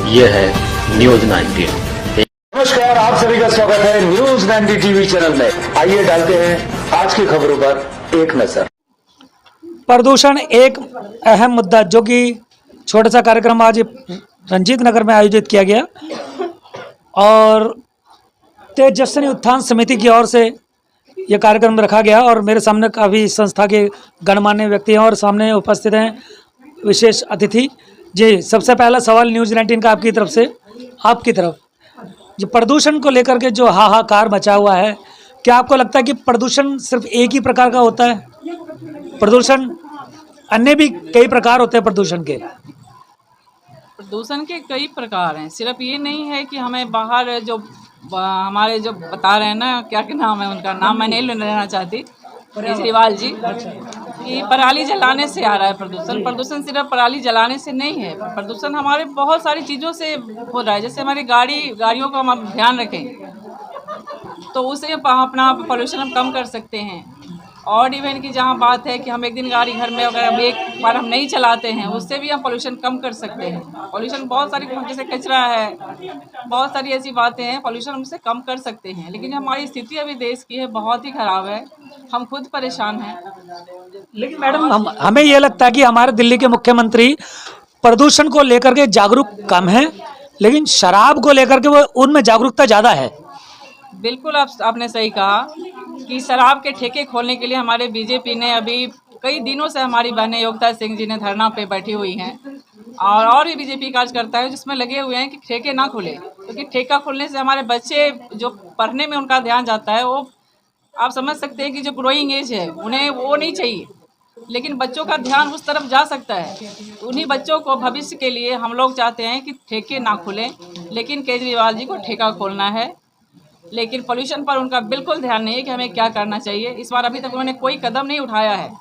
ये है न्यूज 19। नमस्कार, आप सभी का स्वागत है न्यूज 90 टीवी चैनल में। आइए डालते हैं आज की खबरों पर एक नजर। प्रदूषण एक अहम मुद्दा, जो कि छोटा सा कार्यक्रम आज रंजीत नगर में आयोजित किया गया और तेजस्विनी उत्थान समिति की ओर से यह कार्यक्रम रखा गया और मेरे सामने काफ़ी संस्था के गणमान्य व्यक्ति हैं और सामने उपस्थित हैं विशेष अतिथि जी। सबसे पहला सवाल न्यूज़ 19 का आपकी तरफ से, आपकी तरफ जो प्रदूषण को लेकर के जो हाहाकार मचा हुआ है, क्या आपको लगता है कि प्रदूषण सिर्फ एक ही प्रकार का होता है? प्रदूषण अन्य भी कई प्रकार होते हैं प्रदूषण के। प्रदूषण के कई प्रकार हैं, सिर्फ ये नहीं है कि हमें बाहर जो हमारे जो बता रहे हैं ना, क्या क्या नाम है उनका, नाम मैं नहीं लेना चाहती, केजरीवाल जी, कि पराली जलाने से आ रहा है प्रदूषण। प्रदूषण सिर्फ पराली जलाने से नहीं है, प्रदूषण हमारे बहुत सारी चीज़ों से हो रहा है। जैसे हमारी गाड़ियों का हम ध्यान रखें तो उससे अपना पोल्यूशन हम कम कर सकते हैं। और इवन की जहाँ बात है कि हम एक दिन गाड़ी घर में अगर हम एक बार हम नहीं चलाते हैं, उससे भी हम पोल्यूशन कम कर सकते हैं। पोल्यूशन बहुत सारी, जैसे कचरा है, बहुत सारी ऐसी बातें हैं, पोल्यूशन हमसे कम कर सकते हैं। लेकिन हमारी स्थिति अभी देश की है बहुत ही ख़राब है, हम खुद परेशान हैं। लेकिन मैडम हमें ये लगता है कि हमारे दिल्ली के मुख्यमंत्री प्रदूषण को लेकर के जागरूक कम है, लेकिन शराब को लेकर के वो उनमें जागरूकता ज़्यादा है। बिल्कुल, आपने सही कहा कि शराब के ठेके खोलने के लिए हमारे बीजेपी ने अभी कई दिनों से, हमारी बहनें योगिता सिंह जी ने धरना पे बैठी हुई हैं और भी बीजेपी कार्यकर्ता है जिसमें लगे हुए हैं कि ठेके ना खुले, क्योंकि ठेका खुलने से हमारे बच्चे जो पढ़ने में उनका ध्यान जाता है, वो आप समझ सकते हैं कि जो ग्रोइंग एज है उन्हें वो नहीं चाहिए, लेकिन बच्चों का ध्यान उस तरफ जा सकता है। तो उन्हीं बच्चों को भविष्य के लिए हम लोग चाहते हैं कि ठेके ना खुलें, लेकिन केजरीवाल जी को ठेका खोलना है। लेकिन पोल्यूशन पर उनका बिल्कुल ध्यान नहीं है कि हमें क्या करना चाहिए। इस बार अभी तक उन्होंने कोई कदम नहीं उठाया है।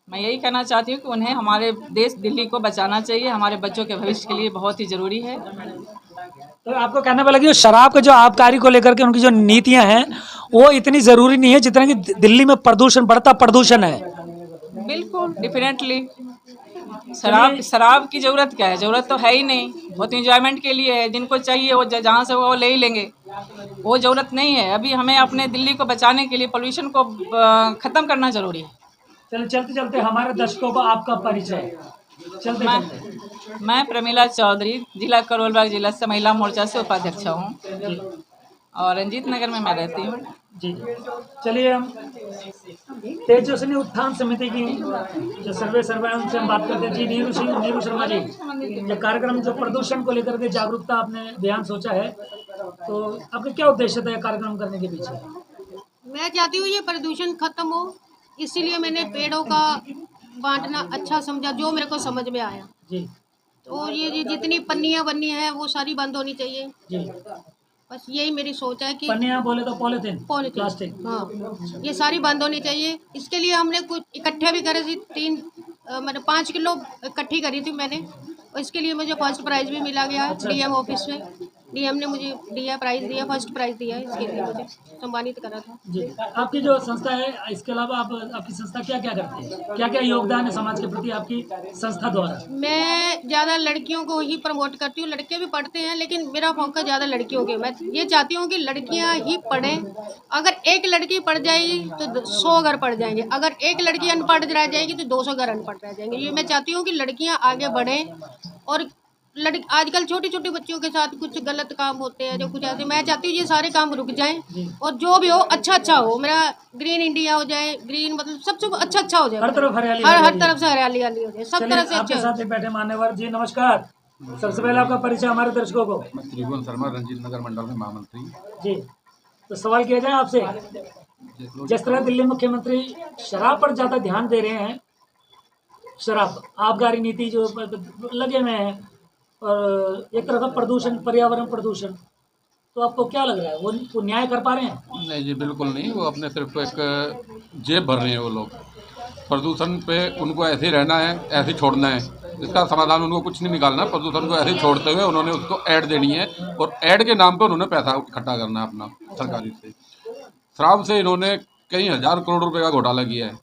मैं यही कहना चाहती हूँ कि उन्हें हमारे देश दिल्ली को बचाना चाहिए, हमारे बच्चों के भविष्य के लिए बहुत ही ज़रूरी है। तो आपको कहने वाला कि शराब के जो आबकारी को लेकर के उनकी जो नीतियां हैं वो इतनी ज़रूरी नहीं है जितना कि दिल्ली में प्रदूषण, बढ़ता प्रदूषण है। बिल्कुल, डेफिनेटली शराब की ज़रूरत क्या है? ज़रूरत तो है ही नहीं, वो तो इंजॉयमेंट के लिए है। जिनको चाहिए वो जहाँ से वो ले ही लेंगे, वो ज़रूरत नहीं है। अभी हमें अपने दिल्ली को बचाने के लिए पोल्यूशन को ख़त्म करना ज़रूरी है। चलो चलते चलते हमारे दर्शकों को आपका परिचय। मैं प्रमिला चौधरी, जिला करोल जिला से महिला मोर्चा से उपाध्यक्ष हूँ और रंजीत नगर में मैं रहती हूँ जी। चलिए हम तेजस्विनी उत्थान समिति की जो सर्वे उनसे हम बात करते हैं। जी नीरू शर्मा जी, ये कार्यक्रम जो प्रदूषण को लेकर के जागरूकता आपने अभियान सोचा है, तो आपका क्या उद्देश्य था कार्यक्रम करने के पीछे? मैं चाहती हूँ ये प्रदूषण खत्म हो, इसीलिए मैंने पेड़ों का बांटना अच्छा समझा, जो मेरे को समझ में आया जी। तो ये जितनी पन्नियाँ बननी है वो सारी बंद होनी चाहिए जी। बस यही मेरी सोच है कि पन्नियाँ बोले तो पॉलीथीन, प्लास्टिक, हाँ, ये सारी बंद होनी चाहिए। इसके लिए हमने कुछ इकट्ठे भी करे थी, मैंने 5 किलो इकट्ठी करी थी मैंने, और इसके लिए मुझे फर्स्ट प्राइज भी मिला गया है। डीएम ऑफिस में डीएम ने मुझे प्राइज दिया, फर्स्ट प्राइज दिया है, इसके लिए मुझे सम्मानित करा था। जी। आपकी जो संस्था है, इसके अलावा आपकी संस्था क्या क्या करती है, क्या क्या योगदान है समाज के प्रति आपकी संस्था द्वारा? मैं ज़्यादा लड़कियों को ही प्रमोट करती हूँ। लड़के भी पढ़ते हैं लेकिन मेरा फोकस ज़्यादा लड़कियों के। मैं ये चाहती हूँ कि लड़कियाँ ही पढ़ें। अगर एक लड़की पढ़ जाएगी तो 100 घर पढ़ जाएंगे, अगर एक लड़की अनपढ़ रह जाएगी तो 200 घर अनपढ़ रह जाएंगे। ये मैं चाहती हूँ कि लड़कियाँ आगे बढ़ें। और आजकल छोटे छोटे बच्चों के साथ कुछ गलत काम होते हैं, जो कुछ ऐसे, मैं चाहती हूँ ये सारे काम रुक जाएं और जो भी हो अच्छा हो। मेरा ग्रीन इंडिया हो जाए, ग्रीन मतलब सबसे अच्छा हो जाए, हर तरफ हरियाली, हर तरफ से हरियाली हो जाए, सब तरफ से आपके साथ बैठे मान्यवर जी, नमस्कार। सबसे पहले आपका परिचय हमारे दर्शकों को। मैं त्रिभुवन शर्मा, रंजीत नगर मंडल में महामंत्री जी। तो सवाल किया जाए आपसे, जिस तरह दिल्ली मुख्यमंत्री शराब पर ज्यादा ध्यान दे रहे हैं, शराब आबकारी नीति जो लगे हुए हैं, और एक तरफ प्रदूषण, पर्यावरण प्रदूषण, तो आपको क्या लग रहा है, वो न्याय कर पा रहे हैं? नहीं जी, बिल्कुल नहीं। वो अपने सिर्फ एक जेब भर रहे हैं वो लोग। प्रदूषण पे उनको ऐसे ही रहना है, ऐसे ही छोड़ना है। इसका समाधान उनको कुछ नहीं निकालना। प्रदूषण को ऐसे ही छोड़ते हुए उन्होंने उसको ऐड देनी है और ऐड के नाम पे उन्होंने पैसा इकट्ठा करना है अपना सरकारी से। शराब से इन्होंने कई हज़ार करोड़ रुपए का घोटाला किया है।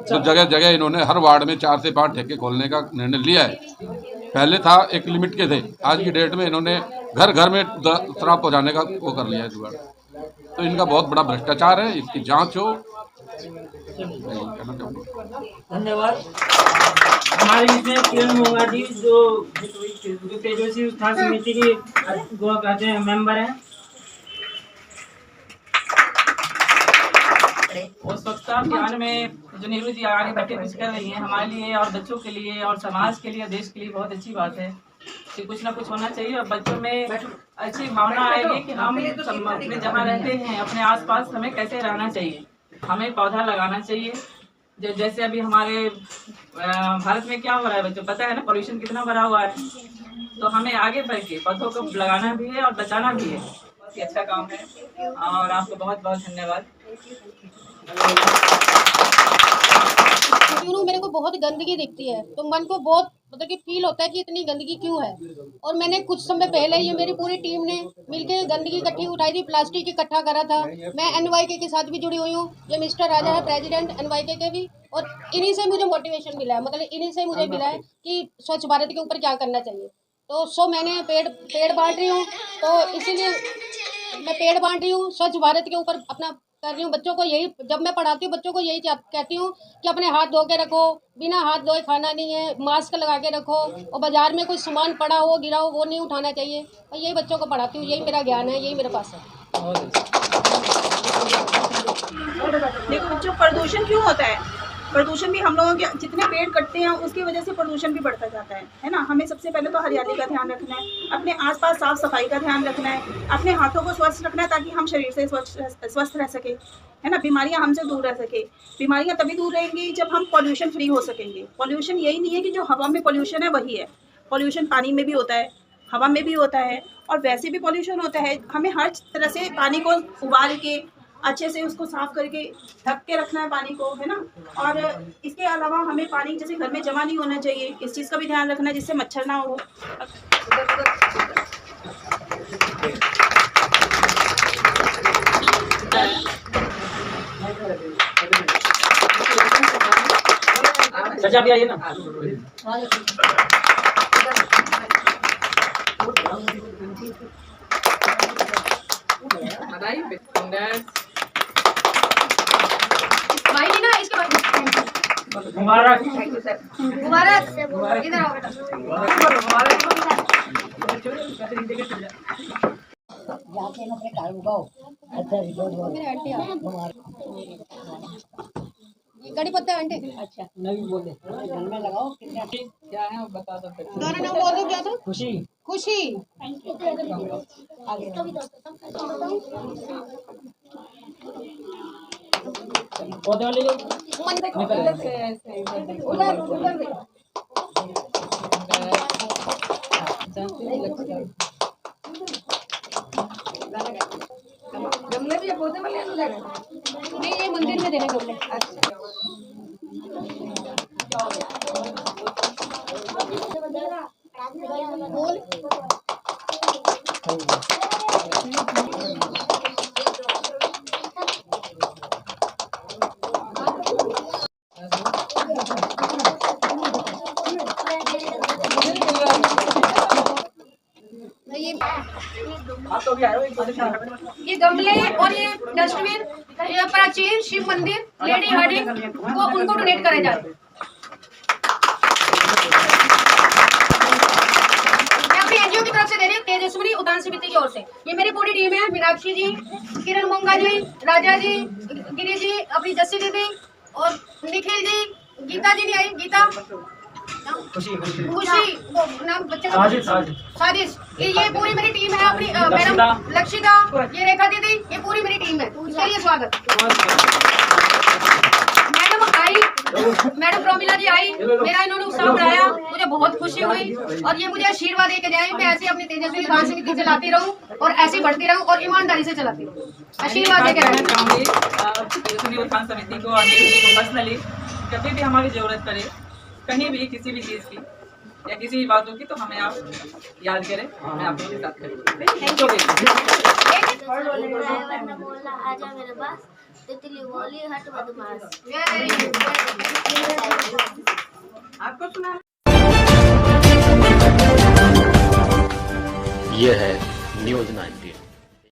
तो जगह जगह इन्होंने हर वार्ड में 4 से 5 ठेके खोलने का निर्णय लिया है। पहले था एक लिमिट के थे, आज की डेट में इन्होंने घर घर में शराब पहुँचाने का वो कर लिया है जुगाड़। तो इनका बहुत बड़ा भ्रष्टाचार है, इसकी जांच हो। धन्यवाद। हमारे बीच में किरण मोंगा जी जो तेजस्वी उत्थान समिति की कहते हैं मेंबर हैं। और स्वच्छता अभियान में जो नेहरू जी आगे बढ़ के कुछ कर रही हैं हमारे लिए और बच्चों के लिए और समाज के लिए, देश के लिए बहुत अच्छी बात है कि कुछ ना कुछ होना चाहिए। और बच्चों में अच्छी भावना आएगी कि हम अपने जहाँ रहते हैं अपने आसपास हमें कैसे रहना चाहिए, हमें पौधा लगाना चाहिए। जैसे अभी हमारे भारत में क्या हो रहा है बच्चों पता है ना, पॉल्यूशन कितना भरा हुआ है, तो हमें आगे बढ़ के पौधों को लगाना भी है और बचाना भी है। बहुत ही अच्छा काम है और आपको बहुत बहुत धन्यवाद। मेरे को बहुत गंदगी दिखती है तो मन को बहुत मतलब कि फील होता है कि इतनी गंदगी क्यों है। और मैंने कुछ समय पहले ये मेरी पूरी टीम ने मिलकर गंदगी इकट्ठी उठाई थी, प्लास्टिक इकट्ठा करा था। मैं NYK के साथ भी जुड़ी हुई हूँ, ये मिस्टर राजा है प्रेसिडेंट NYK के भी, और इन्हीं से मुझे मोटिवेशन मिला है, मतलब इन्हीं से मुझे मिला है कि स्वच्छ भारत के ऊपर क्या करना चाहिए। तो मैंने पेड़ बांट रही हूँ, तो इसीलिए मैं पेड़ बांट रही हूँ, स्वच्छ भारत के ऊपर अपना कर रही हूँ। बच्चों को यही, जब मैं पढ़ाती हूँ बच्चों को यही कहती हूँ कि अपने हाथ धो के रखो, बिना हाथ धोए खाना नहीं है, मास्क लगा के रखो, और बाजार में कोई सामान पड़ा हो गिरा हो वो नहीं उठाना चाहिए। और यही बच्चों को पढ़ाती हूँ, यही मेरा ज्ञान है, यही मेरे पास है। देखो बच्चों, प्रदूषण क्यों होता है? प्रदूषण भी हम लोगों के जितने पेड़ कटते हैं उसकी वजह से प्रदूषण भी बढ़ता जाता है ना। हमें सबसे पहले तो हरियाली का ध्यान रखना है, अपने आसपास साफ सफाई का ध्यान रखना है, अपने हाथों को स्वस्थ रखना है ताकि हम शरीर से स्वस्थ रह सके, है ना। बीमारियां हमसे दूर रह सके। बीमारियां तभी दूर रहेंगी जब हम पॉल्यूशन फ्री हो सकेंगे। पॉल्यूशन यही नहीं है कि जो हवा में पॉल्यूशन है वही है, पॉल्यूशन पानी में भी होता है, हवा में भी होता है, और वैसे भी पॉल्यूशन होता है। हमें हर तरह से पानी को उबाल के अच्छे से उसको साफ करके ढक के रखना है पानी को, है ना। और इसके अलावा हमें पानी जैसे घर में जमा नहीं होना चाहिए, इस चीज़ का भी ध्यान रखना है जिससे मच्छर ना हो। चाचा भी आइए ना। मुबारक इधर आओ बेटा। कड़ी पत्ता आंटी। अच्छा नहीं बोले घर में लगाओ। क्या है बता सकते हैं? दोनों नाम बोलो क्या था? खुशी। खुशी। पौधे वाले लोग गमले भी पौधे वाले नहीं, ये मंदिर में देने गमले। बोल। ये गमले और ये डस्टबिन ये प्राचीन शिव मंदिर लेडी हार्डिंग को उनको डोनेट करे जाए। मैं अपनी NGO की तरफ से दे रही हूँ, तेजस्वी उत्थान समिति की ओर से। ये मेरी पूरी टीम है, मीनाक्षी जी, किरण मोंगा जी, राजा जी, गिरी जी, अपनी जस्सी दीदी और निखिल जी, गीता जी नहीं आई, गीता खुशी नाम बच्चे का साजिश। ये पूरी मेरी टीम है, अपनी मैडम लक्षिता, ये रेखा दीदी, ये पूरी मेरी टीम है। चलिए स्वागत। मैडम आई, मैडम प्रोमिला जी आई, मेरा इन्होंने उत्साह बढ़ाया, मुझे बहुत खुशी हुई और ये मुझे आशीर्वाद देके जाए मैं ऐसे अपनी तेजस्वी उत्थान समिति चलाती रहूं और ऐसे बढ़ती रहूं और ईमानदारी से चलाती रहूं। आशीर्वाद देके रहना चाहूंगी तेजस्वी उत्थान समिति को और पर्सनली कभी भी हमारी जरूरत पड़े कहीं भी किसी भी चीज़ की या किसी भी बातों की तो हमें आप याद करें, हमें आप लोगों के साथ करें। बोला आजा मेरे पास, तितली बोली हट बदमाश। आपको सुना ये है न्यूज 19।